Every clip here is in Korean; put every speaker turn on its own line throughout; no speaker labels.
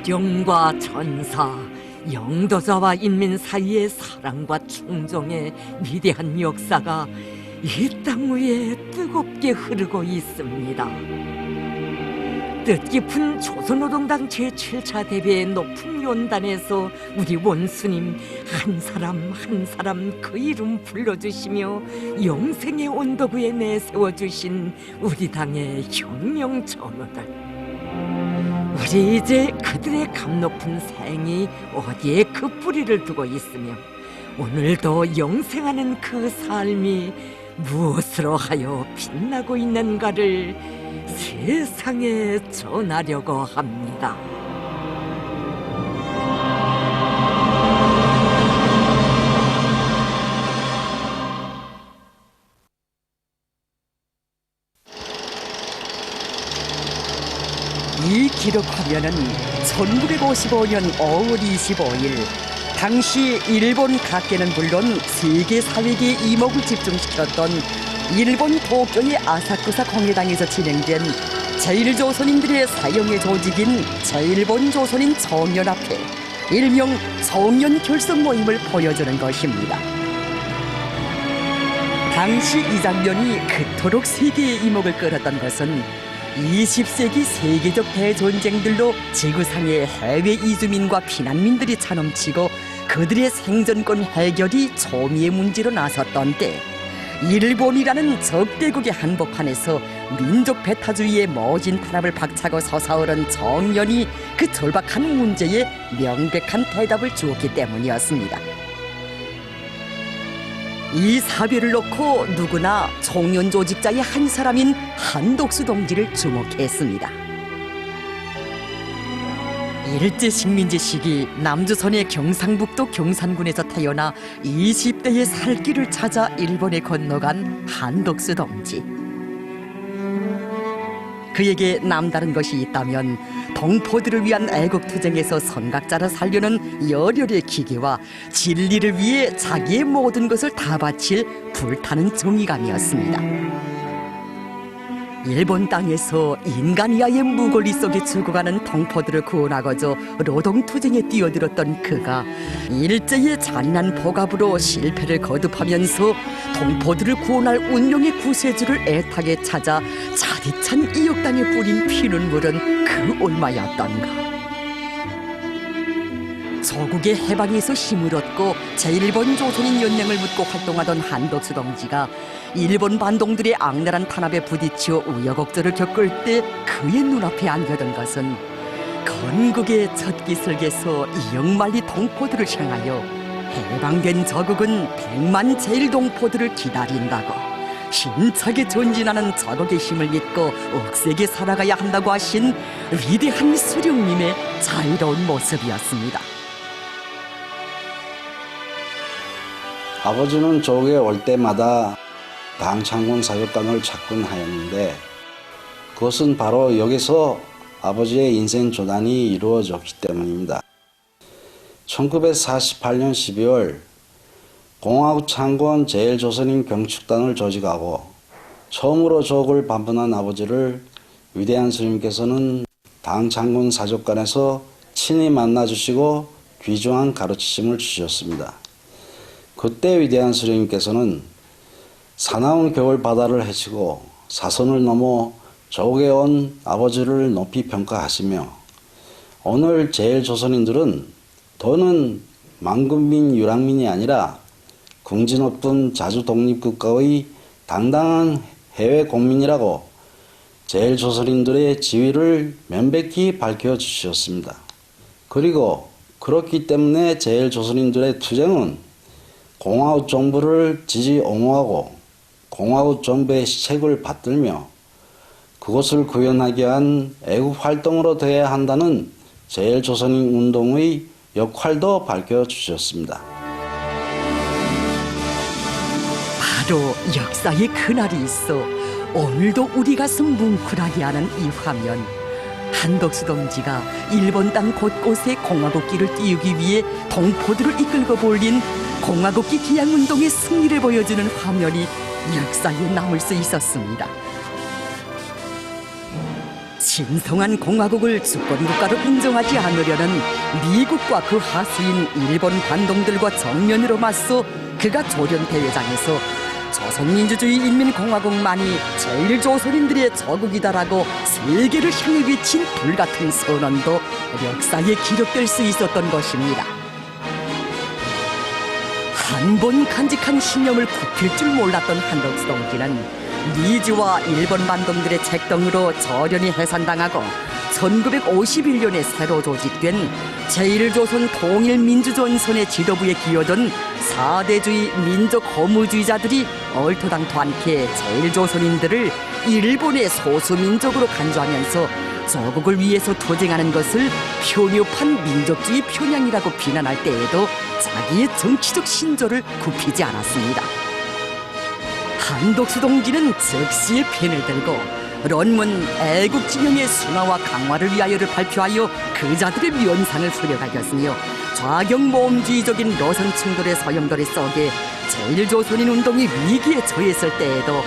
대령과 전사, 영도자와 인민 사이의 사랑과 충정의 위대한 역사가 이 땅 위에 뜨겁게 흐르고 있습니다. 뜻깊은 조선노동당 제7차 대회의 높은 연단에서 우리 원수님 한 사람 한 사람 그 이름 불러주시며 영생의 언덕 위에 내세워주신 우리 당의 혁명 전우들, 우리 이제 그들의 값높은 생이 어디에 그 뿌리를 두고 있으며 오늘도 영생하는 그 삶이 무엇으로 하여 빛나고 있는가를 세상에 전하려고 합니다.
이 기록 화면은 1955년 5월 25일 당시 일본 각계는 물론 세계 사회계의 이목을 집중시켰던 일본 도쿄의 아사쿠사 공회당에서 진행된 제1조선인들의 사형의 조직인 제1본 조선인 청년합회, 일명 청년 결성 모임을 보여주는 것입니다. 당시 이 장면이 그토록 세계의 이목을 끌었던 것은 20세기 세계적 대전쟁들로 지구상의 해외 이주민과 피난민들이 차넘치고 그들의 생존권 해결이 초미의 문제로 나섰던 때 일본이라는 적대국의 한복판에서 민족 배타주의의 모진 탄압을 박차고 솟아오른 청년이 그 절박한 문제에 명백한 대답을 주었기 때문이었습니다. 이 사별을 놓고 누구나 청년 조직자의 한 사람인 한독수 동지를 주목했습니다. 일제 식민지 시기 남조선의 경상북도 경산군에서 태어나 20대의 살 길을 찾아 일본에 건너간 한독수 동지. 그에게 남다른 것이 있다면 동포들을 위한 애국투쟁에서 선각자로 살려는 열혈의 기계와 진리를 위해 자기의 모든 것을 다 바칠 불타는 정의감이었습니다. 일본 땅에서 인간이하의 무골리 속에 죽어가는 동포들을 구원하고자 노동투쟁에 뛰어들었던 그가 일제의 잔인한 복압으로 실패를 거듭하면서 동포들을 구원할 운명의 구세주를 애타게 찾아 차디찬 이욕당에 뿌린 피눈물은 그 얼마였던가. 조국의 해방에서 힘을 얻고 제1본 조선인 연맹을 묻고 활동하던 한독수 동지가 일본 반동들의 악랄한 탄압에 부딪혀 우여곡절을 겪을 때 그의 눈앞에 안겨던 것은 건국의 첫 기슭에서 이역만리 동포들을 향하여 해방된 저국은 100만 제1동포들을 기다린다고, 힘차게 전진하는 저국의 힘을 믿고 억세게 살아가야 한다고 하신 위대한 수령님의 자유로운 모습이었습니다.
아버지는 조국에 올 때마다 당 창군 사격단을 찾곤 하였는데 그것은 바로 여기서 아버지의 인생 조단이 이루어졌기 때문입니다. 1948년 12월 공화국 창건 제1조선인 경축단을 조직하고 처음으로 조국을 반문한 아버지를 위대한 스님께서는 당 창군 사격관에서 친히 만나주시고 귀중한 가르치심을 주셨습니다. 그때 위대한 스님께서는 사나운 겨울 바다를 헤치고 사선을 넘어 조국에 온 아버지를 높이 평가하시며 오늘 제1조선인들은 더는 만군민 유랑민이 아니라 궁지 높은 자주 독립국가의 당당한 해외 공민이라고 제1조선인들의 지위를 명백히 밝혀주셨습니다. 그리고 그렇기 때문에 제1조선인들의 투쟁은 공화국 정부를 지지 옹호하고 공화국 정부의 시책을 받들며 그것을 구현하게 한 애국활동으로 되어야 한다는 제1조선인 운동의 역할도 밝혀주셨습니다.
바로 역사의 그날이 있어 오늘도 우리 가슴 뭉클하게 하는 이 화면. 한독수 동지가 일본 땅 곳곳에 공화국기를 띄우기 위해 동포들을 이끌고 벌린 공화국기 기양운동의 승리를 보여주는 화면이 역사에 남을 수 있었습니다. 신성한 공화국을 주권국가로 인정하지 않으려는 미국과 그 하수인 일본 반동들과 정면으로 맞서 그가 조련 대회장에서 조선민주주의 인민공화국만이 제일 조선인들의 저국이다라고 세계를 향해 외친 불같은 선언도 역사에 기록될 수 있었던 것입니다. 한 번 간직한 신념을 굽힐 줄 몰랐던 한덕수 동지는 미주와 일본 반동들의 책동으로 저련히 해산당하고 1951년에 새로 조직된 제1조선 통일민주전선의 지도부에 기여던 사대주의 민족 허무주의자들이 얼토당토 않게 제1조선인들을 일본의 소수민족으로 간주하면서 조국을 위해서 투쟁하는 것을 편협한 민족주의 편향이라고 비난할 때에도 자기의 정치적 신조를 굽히지 않았습니다. 한덕수 동지는 즉시의 펜을 들고 론문 애국진영의 순화와 강화를 위하여를 발표하여 그자들의 면상을 수려하였으며 좌경모험주의적인 노선 충돌의 소용돌이 속에 제1조선인 운동이 위기에 처했을 때에도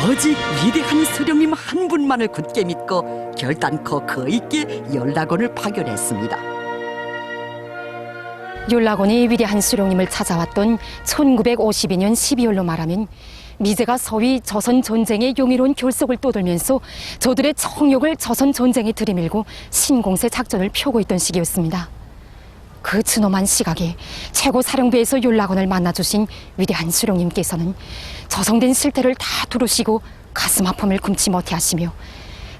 오직 위대한 수령님 한 분만을 굳게 믿고 결단코 그 있게 연락원을 파견했습니다.
연락원이 위대한 수령님을 찾아왔던 1952년 12월로 말하면 미제가 서위 조선 전쟁의 용의로운 결속을 떠돌면서 저들의 청욕을 조선 전쟁에 들이밀고 신공세 작전을 펴고 있던 시기였습니다. 그 준엄한 시각에 최고 사령부에서 연락원을 만나주신 위대한 수령님께서는 조성된 실태를 다 두루시고 가슴 아픔을 금치 못해 하시며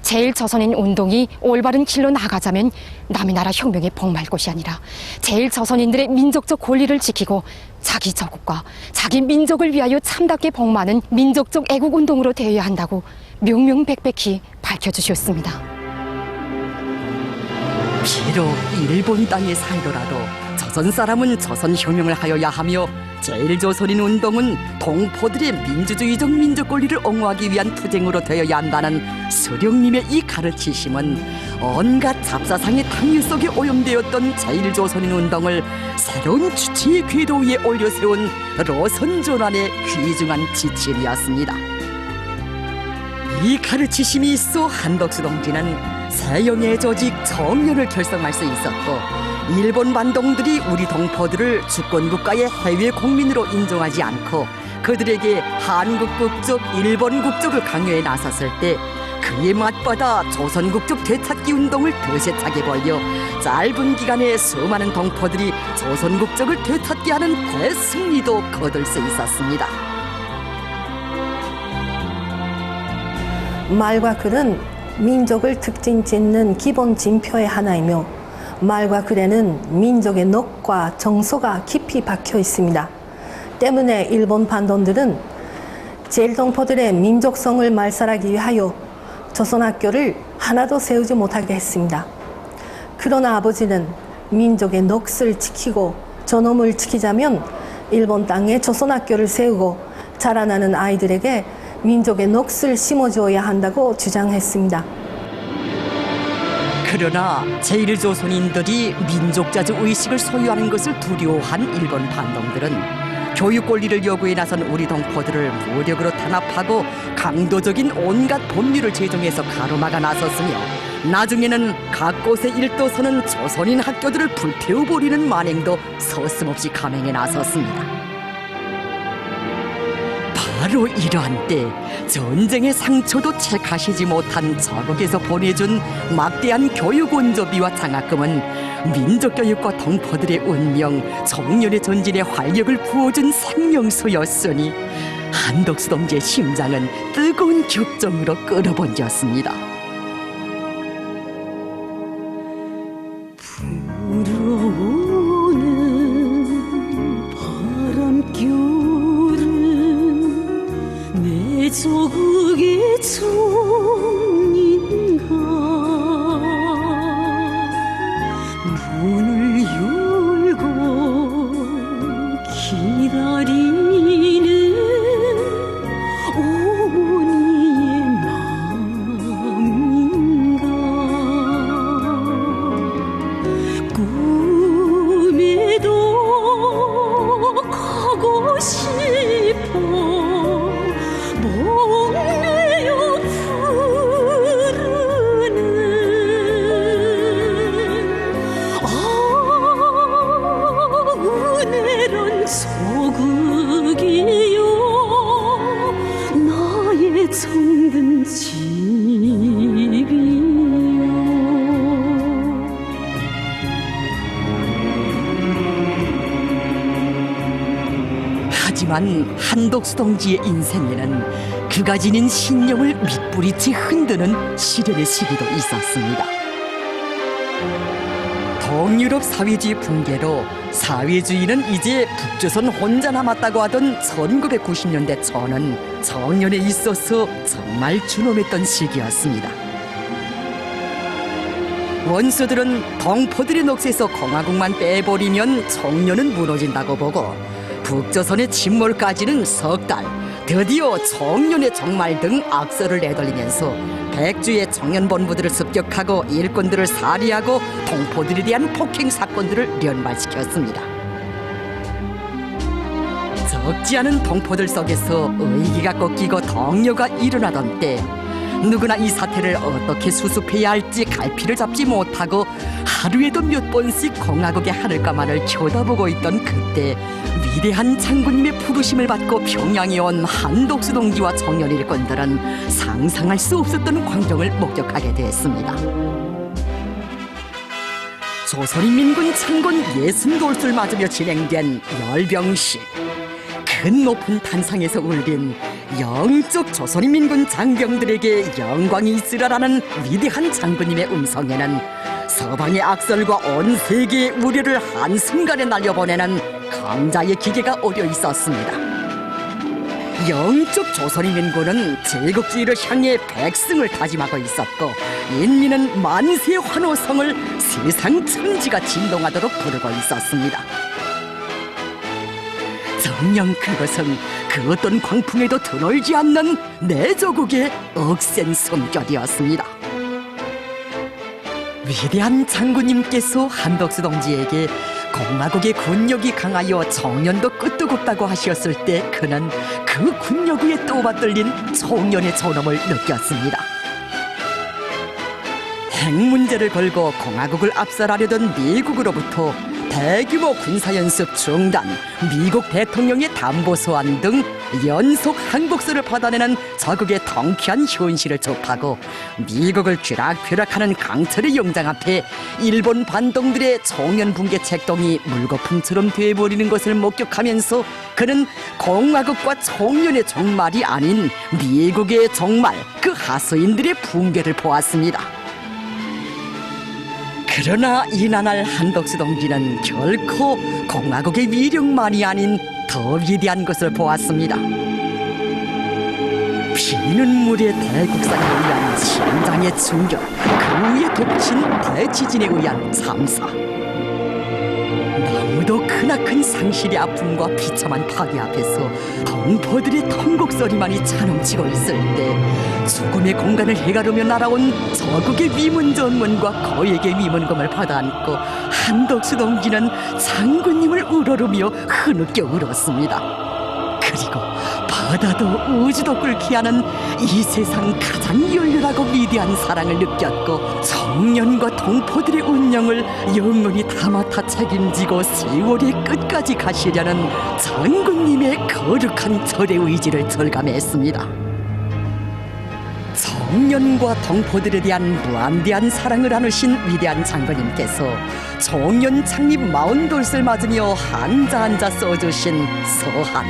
제1조선인 운동이 올바른 길로 나가자면 남의 나라 혁명에 복말 것이 아니라 제1조선인들의 민족적 권리를 지키고 자기 저국과 자기 민족을 위하여 참답게 복마는 민족적 애국운동으로 되어야 한다고 명명백백히 밝혀주셨습니다.
비록 일본 땅에 살더라도 조선 사람은 조선 혁명을 하여야 하며 제1조선인 운동은 동포들의 민주주의적 민족 권리를 옹호하기 위한 투쟁으로 되어야 한다는 수령님의 이 가르치심은 온갖 잡사상의 탕류 속에 오염되었던 제1조선인 운동을 새로운 주체의 궤도 위에 올려세운 로선전환의 귀중한 지침이었습니다. 이 가르치심이 있어 한덕수 동지는 새영의 조직 정연을 결성할 수 있었고 일본 반동들이 우리 동포들을 주권국가의 해외 국민으로 인정하지 않고 그들에게 한국 국적, 일본 국적을 강요해 나섰을 때 그에 맞받아 조선 국적 되찾기 운동을 더 세차게 벌여 짧은 기간에 수많은 동포들이 조선 국적을 되찾게 하는 대승리도 거둘 수 있었습니다.
말과 글은 민족을 특징 짓는 기본 징표의 하나이며 말과 글에는 민족의 녹과 정서가 깊이 박혀 있습니다. 때문에 일본 반동들은 제1동포들의 민족성을 말살하기 위하여 조선학교를 하나도 세우지 못하게 했습니다. 그러나 아버지는 민족의 녹을 지키고 전엄을 지키자면 일본 땅에 조선학교를 세우고 자라나는 아이들에게 민족의 녹을 심어주어야 한다고 주장했습니다.
그러나 제1조선인들이 민족자주 의식을 소유하는 것을 두려워한 일본 반동들은 교육 권리를 요구해 나선 우리 동포들을 무력으로 탄압하고 강도적인 온갖 법률을 제정해서 가로막아 나섰으며 나중에는 각 곳에 일도서는 조선인 학교들을 불태워버리는 만행도 서슴없이 감행해 나섰습니다. 바로 이러한 때 전쟁의 상처도 채 가시지 못한 저국에서 보내준 막대한 교육 원조비와 장학금은 민족교육과 동포들의 운명, 청년의 전진에 활력을 부어준 생명수였으니 한덕수 동지의 심장은 뜨거운 격정으로 끓어번졌습니다.
불어오는 바람결은 내 조국의 정인가 문을 열고 기다리는 어머니의 마음이
하지만 한덕수 동지의 인생에는 그가 지닌 신념을 밑부리치 흔드는 시련의 시기도 있었습니다. 동유럽 사회주의 붕괴로 사회주의는 이제 북조선 혼자 남았다고 하던 1990년대 초는 청년에 있어서 정말 준엄했던 시기였습니다. 원수들은 동포들의 넋에서 공화국만 빼버리면 청년은 무너진다고 보고 북조선의 침몰까지는 석 달, 드디어 청년의 종말 등 악서를 내돌리면서 백주의 청년본부들을 습격하고 일꾼들을 살해하고 동포들에 대한 폭행 사건들을 연발시켰습니다. 적지 않은 동포들 속에서 의기가 꺾이고 동요가 일어나던 때 누구나 이 사태를 어떻게 수습해야 할지 갈피를 잡지 못하고 하루에도 몇 번씩 공화국의 하늘가만을 쳐다보고 있던 그때 위대한 장군님의 부르심을 받고 평양에 온 한덕수 동지와 청년 일꾼들은 상상할 수 없었던 광경을 목격하게 됐습니다. 조선인민군 창건 60돌수를 맞으며 진행된 열병식. 큰 높은 단상에서 울린 영적 조선인민군 장병들에게 영광이 있으라라는 위대한 장군님의 음성에는 서방의 악설과 온 세계의 우려를 한순간에 날려보내는 강자의 기계가 어려 있었습니다. 영적 조선인민군은 제국주의를 향해 백성을 다짐하고 있었고 인민은 만세 환호성을 세상 천지가 진동하도록 부르고 있었습니다. 정녕 그것은 그 어떤 광풍에도 드놀지 않는 내 조국의 억센 숨결이었습니다. 위대한 장군님께서 한덕수 동지에게 공화국의 군력이 강하여 정년도 끄떡없다고 하셨을 때 그는 그 군력 위에 떠받들린 청년의 존엄을 느꼈습니다. 핵 문제를 걸고 공화국을 압살하려던 미국으로부터 대규모 군사연습 중단, 미국 대통령의 담보 소환 등 연속 항복서를 받아내는 자국의 통쾌한 현실을 접하고 미국을 쥐락펴락하는 강철의 영장 앞에 일본 반동들의 청년붕괴 책동이 물거품처럼 돼버리는 것을 목격하면서 그는 공화국과 청년의 종말이 아닌 미국의 종말, 그 하수인들의 붕괴를 보았습니다. 그러나 이나날 한덕수 동지는 결코 공화국의 위력만이 아닌 더 위대한 것을 보았습니다. 피는 물의 대국산에 의한 심장의 충격, 그 위에 덮친 대지진에 의한 참사. 너무도 크나큰 상실의 아픔과 비참한 파괴 앞에서 동포들의 통곡소리만이 차넘치고 있을 때 죽음의 공간을 해가르며 날아온 저국의 위문전문과 거액의 위문금을 받아안고 한덕수 동지는 장군님을 우러르며 흐느껴 울었습니다. 그리고 바다도 우주도 끓게 하는 이 세상 가장 열렬하고 위대한 사랑을 느꼈고 청년과 동포들의 운명을 영원히 다 맡아 책임지고 세월의 끝까지 가시려는 장군님의 거룩한 절의 의지를 절감했습니다. 청년과 동포들에 대한 무한대한 사랑을 나누신 위대한 장군님께서 청년 창립 40돌을 맞으며 한자 써주신 서한,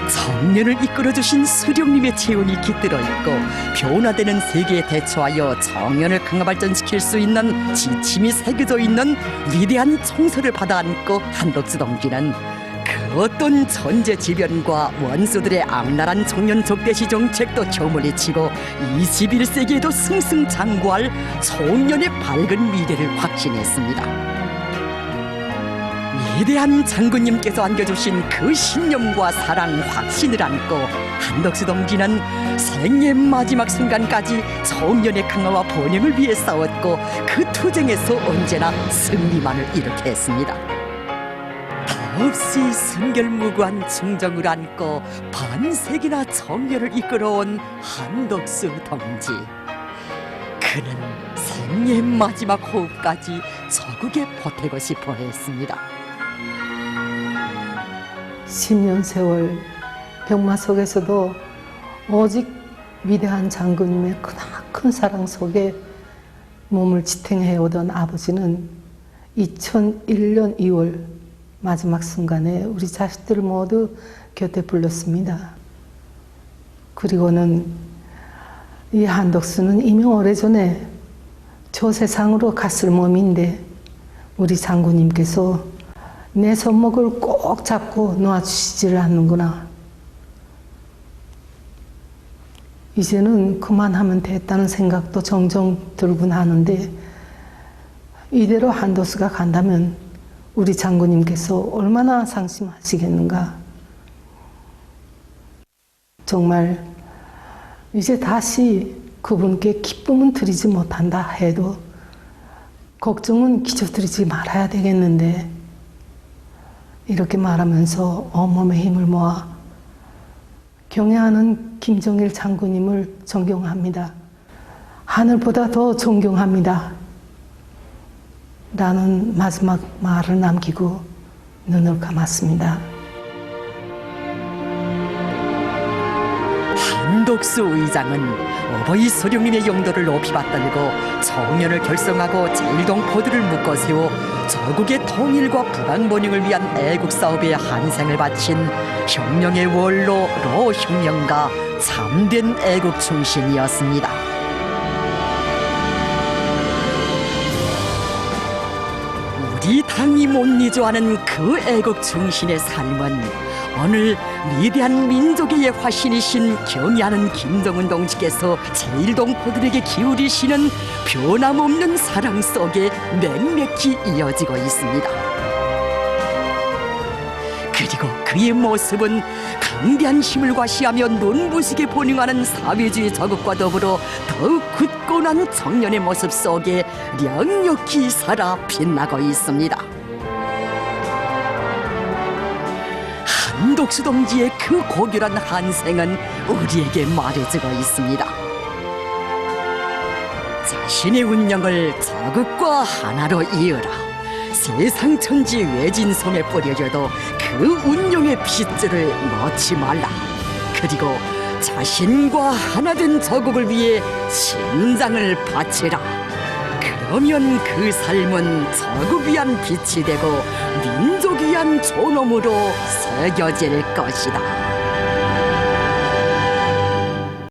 청년을 이끌어주신 수령님의 체온이 깃들어 있고 변화되는 세계에 대처하여 청년을 강화 발전시킬 수 있는 지침이 새겨져 있는 위대한 총서를 받아안고 한덕수 동지는 그 어떤 천재지변과 원수들의 악랄한 청년 적대시 정책도 저물리치고 21세기에도 승승장구할 청년의 밝은 미래를 확신했습니다. 위대한 장군님께서 안겨주신 그 신념과 사랑, 확신을 안고 한덕수 동지는 생애 마지막 순간까지 청년의 강화와 번영을 위해 싸웠고 그 투쟁에서 언제나 승리만을 이루게 했습니다. 더없이 순결무구한 충정을 안고 반세기나 청년을 이끌어온 한덕수 동지. 그는 생애 마지막 호흡까지 저국에 보태고 싶어 했습니다.
10년 세월 병마 속에서도 오직
위대한 장군님의 크나큰 사랑 속에 몸을 지탱해 오던 아버지는 2001년 2월 마지막 순간에 우리 자식들을 모두 곁에 불렀습니다. 그리고는 이 한덕수는 이미 오래전에 저 세상으로 갔을 몸인데 우리 장군님께서 내 손목을 꼭 잡고 놓아주시지를 않는구나. 이제는 그만하면 됐다는 생각도 종종 들곤 하는데 이대로 한덕수가 간다면 우리 장군님께서 얼마나 상심하시겠는가. 정말 이제 다시 그분께 기쁨은 드리지 못한다 해도 걱정은 기저드리지 말아야 되겠는데 이렇게 말하면서 온몸의 힘을 모아 경애하는 김정일 장군님을 존경합니다. 하늘보다 더 존경합니다. 라는 마지막 말을 남기고 눈을 감았습니다.
한덕수 의장은 어버이 소령님의 영도를 높이 받들고 청년을 결성하고 제1동포들을 묶어 세워 저국의 통일과 부강번영을 위한 애국사업에 한생을 바친 혁명의 원로 로혁명가 참된 애국충신이었습니다. 우리 당이 못 잊어하는 그 애국충신의 삶은 오늘 위대한 민족의 화신이신 경애하는 김정은 동지께서 제1동포들에게 기울이시는 변함없는 사랑 속에 맹맥히 이어지고 있습니다. 그리고 그의 모습은 강대한 힘을 과시하며 눈부시게 본능하는 사회주의 저국과 더불어 더욱 굳건한 청년의 모습 속에 령욕히 살아 빛나고 있습니다. 한덕수 동지의 그 고결한 한생은 우리에게 말해주고 있습니다. 자신의 운명을 저국과 하나로 이으라. 세상 천지 외진섬에 뿌려져도 그 운명의 핏줄을 놓지 말라. 그리고 자신과 하나된 저국을 위해 심장을 바치라. 그러면 그 삶은 저국 위한 빛이 되고 민족 위한 존엄으로 새겨질 것이다.